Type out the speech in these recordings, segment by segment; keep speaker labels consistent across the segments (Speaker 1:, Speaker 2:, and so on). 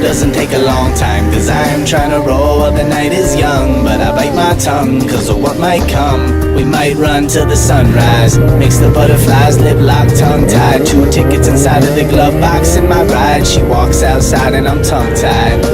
Speaker 1: doesn't take a long time, cause I'm trying to roll while the night is young. But I bite my tongue, cause of what might come. We might run till the sunrise, mix the butterflies, lip locked, tongue tied. 2 tickets inside of the glove box in my ride. She walks outside and I'm tongue tied.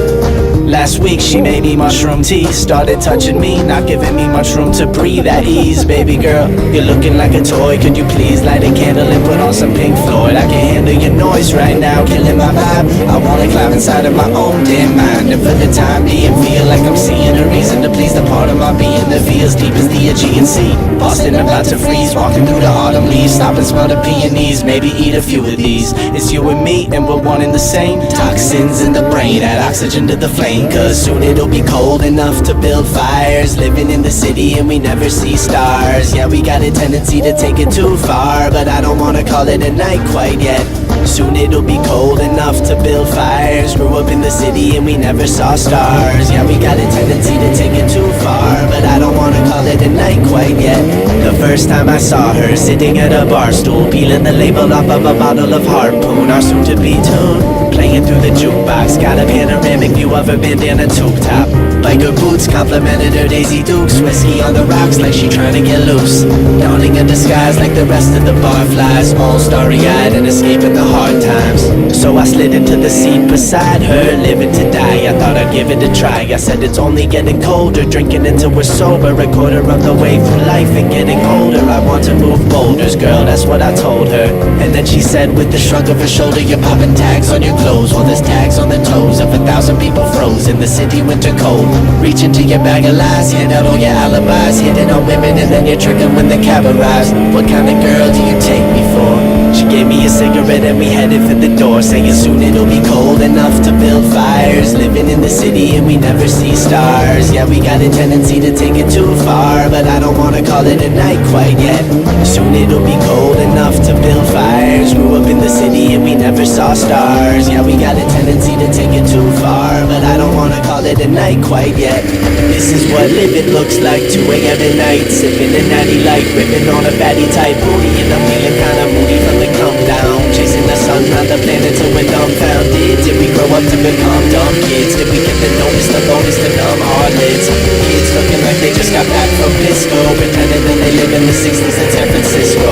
Speaker 1: Last week she made me mushroom tea, started touching me, not giving me much room to breathe at ease. Baby girl, you're looking like a toy, could you please light a candle and put on some Pink Floyd? I can handle your noise right now, killing my vibe. I wanna climb inside of my own damn mind, and for the time being feel like I'm seeing a reason to please the part of my being that feels deep as the Aegean Sea. Boston about to freeze, walking through the autumn leaves, stop and smell the peonies, maybe eat a few of these. It's you and me and we're one and the same. Toxins in the brain, add oxygen to the flame, cause soon it'll be cold enough to build fires. Living in the city and we never see stars. Yeah, we got a tendency to take it too far, but I don't wanna call it a night quite yet. Soon it'll be cold enough to build fires. Grew up in the city and we never saw stars. Yeah, we got a tendency to take it too far, but I don't wanna call it a night quite yet. The first time I saw her sitting at a bar stool, peeling the label off of a bottle of Harpoon, our soon-to-be tune, playing through the jukebox. Got a panoramic view of her bandana tube top. Biker boots complimented her Daisy Dukes. Whiskey on the rocks like she trying to get loose. Donning a disguise like the rest of the barflies, all starry-eyed and escaping the hard times. So I slid into the seat beside her, living to die. I thought I'd give it a try. I said it's only getting colder, drinking until we're sober. A quarter of the way through life and getting older. I want to move boulders, girl, that's what I told her. And then she said with a shrug of her shoulder, you're popping tags on your clothes. Well, there's tags on the toes of 1,000 people froze in the city winter cold. Reach into your bag of lies, hand out all your alibis, hitting on women and then you're triggered when the cab arrives. What kind of girl do you take me for? She gave me a cigarette and we headed for the door, saying soon it'll be cold enough to build fires. Living in the city and we never see stars. Yeah, we got a tendency to take it too far, but I don't wanna call it a night quite yet. Soon it'll be cold enough to build fires. Grew up in the city and we never saw stars. Yeah, we got a tendency to take it too far, but I don't wanna call it a night quite yet. This is what living looks like, 2 a.m. at night, sipping a natty light, ripping on a fatty type booty, and I'm feeling kinda moody from the come down. Chasing the sun round the planet till we're dumbfounded. Did we grow up to become dumb kids? Did we get the notice, the bonus, the numb eyelids? Kids looking like they just got back from disco, pretending that they live in the 60s in San Francisco.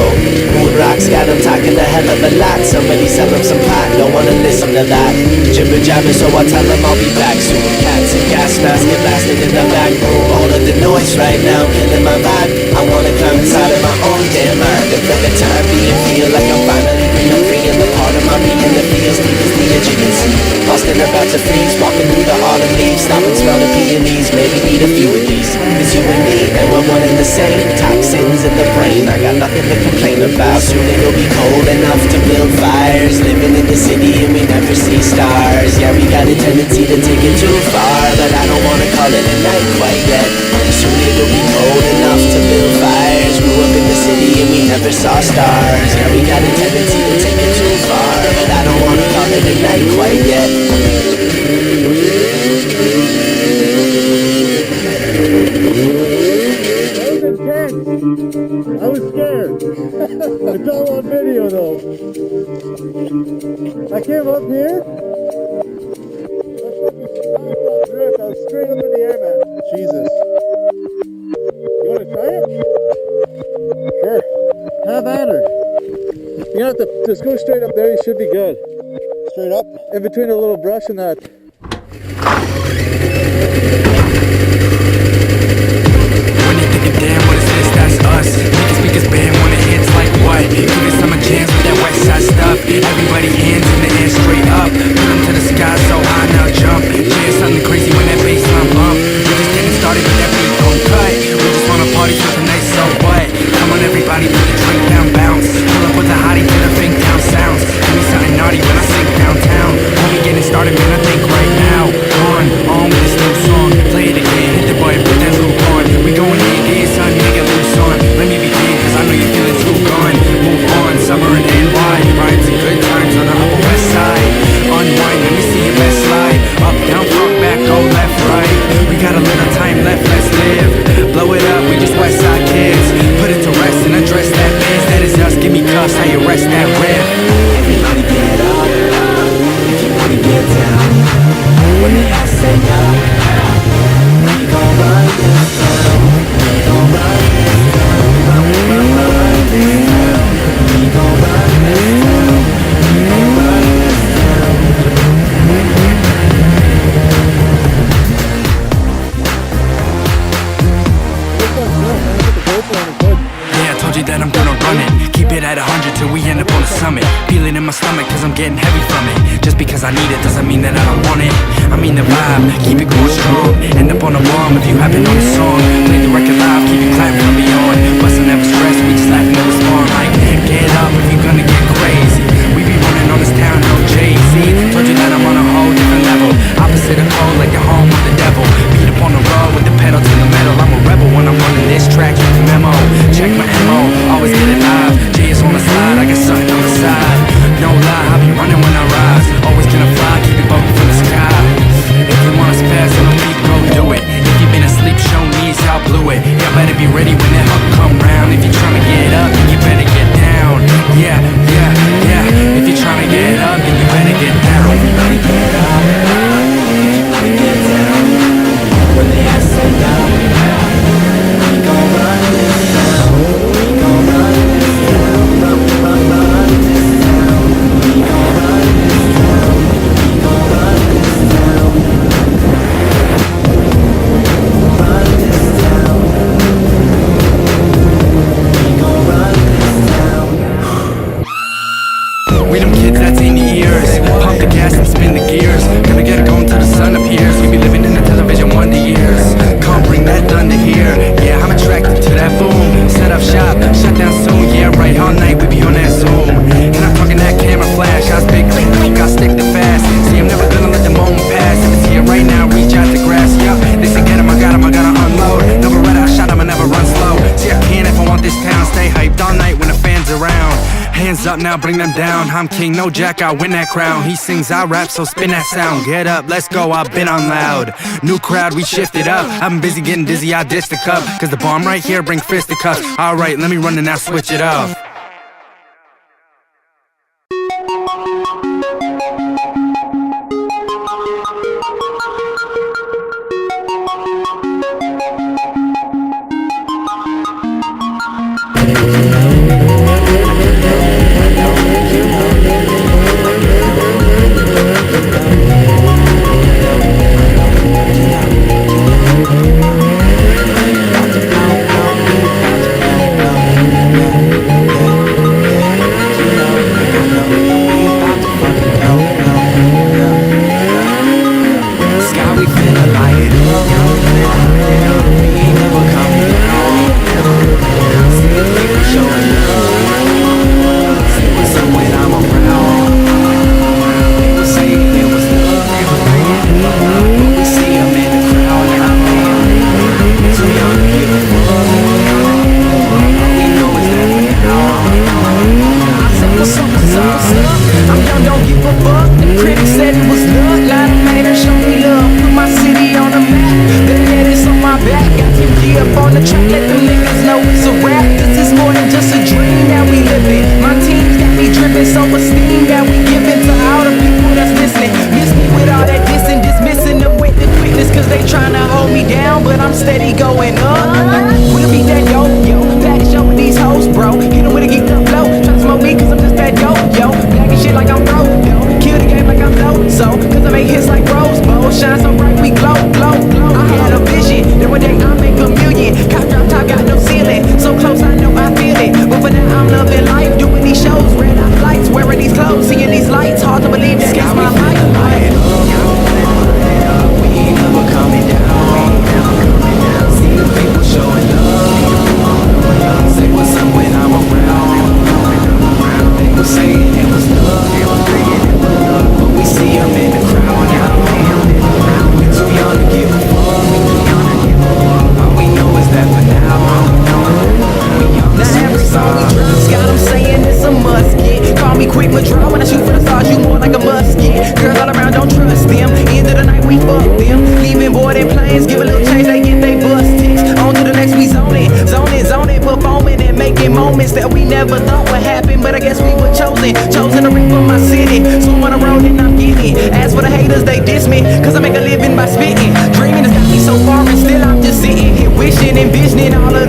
Speaker 1: Moon rocks got them talking a hell of a lot. Somebody sell them some pot, don't wanna listen to that jibber jabber, so I tell them I'll be back soon. Cats and gas masks get blasted in the back room. All of the noise right now killing my vibe. I wanna climb inside of my own damn mind, and for the time being feel like I'm finally free. I'm free in the part of my being that feels deep as the Aegean Sea. Boston about to freeze, walking through the autumn leaves, stop and smell the peonies, maybe eat a few of these. It's you and me, and we're one and the same. Toxins in the brain, I got nothing to complain about. Soon it'll be cold enough to build fires. Living in the city and we never see stars. Yeah, we got a tendency to take it too far, but I don't wanna call it a night quite yet. Soon it'll be cold enough to build fires. Grew up in the city and we never saw stars. Yeah, we got a tendency to take it too far, but I don't wanna call it a night quite yet.
Speaker 2: I was scared. It's all on video though. I came up here. I was straight up in the air, man. Jesus. You want to try it? Sure. Have at her. You have to just go straight up there. You should be good. Straight up. In between a little brush and that.
Speaker 3: Damn, what is this? That's us. Niggas speakers band when it hits like what? Give it some jams with that west side stuff. Everybody hands in the air straight up. Put them to the sky so high now jump. Yeah, something crazy when that bass line bump. We just getting started with that beat don't cut. We just wanna party for the night, so what? Come on everybody, put the drink down, bounce. Pull up with a hottie to the fink down sounds. Give me something naughty when I sink downtown. When we getting started, man, I think right now. On with this new song. Play it again, hit the button, put that loop on. We going in, son, nigga, loose on. Let me begin, cause I know you're feeling too gone. Move on, summer in NY. Rhymes and good times on the upper west. stomach cause I'm getting heavy from it. Just because I need it doesn't mean that I don't want it. I mean the vibe, keep it going strong. End up on the bomb if you haven't known the song. Play the record live, keep it clapping from beyond. Bustin' never stress, we just laughing at the spawn. Like, get up if you're gonna get crazy. We be running on this town, no Jay-Z. Told you that I'm on a whole different level. Opposite of cold, like the home of the devil. Beat up on the road with the pedal to the metal. I'm a rebel when I'm running this track, check the memo. Check my MO, always get it live. J is on the slide, I got something on the side. No lie, I be running when I rise. Always gonna fly, keep it bumping from the sky. If you wanna spaz on a beat, go do it. If you been asleep, show knees, I'll blew it. Y'all better be ready when that hook come round. If you're tryna get up, then you better get down. Yeah, yeah, yeah. If you're tryna get up, then you better get down. Everybody get up. Everybody get down. When they ask say down, we gon' run this down. We gon' run this down. Run this down. We gon' run this down. We gon' run this down. Run this down. We gon' run this down. We them kids that's in the ears. Pump the gas and spin the gears. Gonna get it going till the sun appears. We be living in the television wonder years. Come bring that thunder here. Yeah, I'm attracted to that boom. Set up shop, shut down soon. Yeah, right, all night we be on that Zoom. And I'm talking that camera flash. I big click, I stick to fast. See, I'm never gonna let the moment pass. If it's here right now, reach out the grass. Yeah, they say get him, I got him, I gotta unload. Never run out, shot him, I never run slow. See, I can if I want this town. Stay hyped all night when the fans around. Hands up now, bring them down. I'm king, no jack, I win that crown. He sings, I rap, so spin that sound. Get up, let's go, I've been on loud. New crowd, we shifted up. I've been busy getting dizzy, I dissed the cup. Cause the bomb right here, bring fisticuffs. Alright, let me run and now switch it up.
Speaker 4: Cause I make a living by spitting. Dreaming has got me so far and still I'm just sitting here wishing, envisioning all of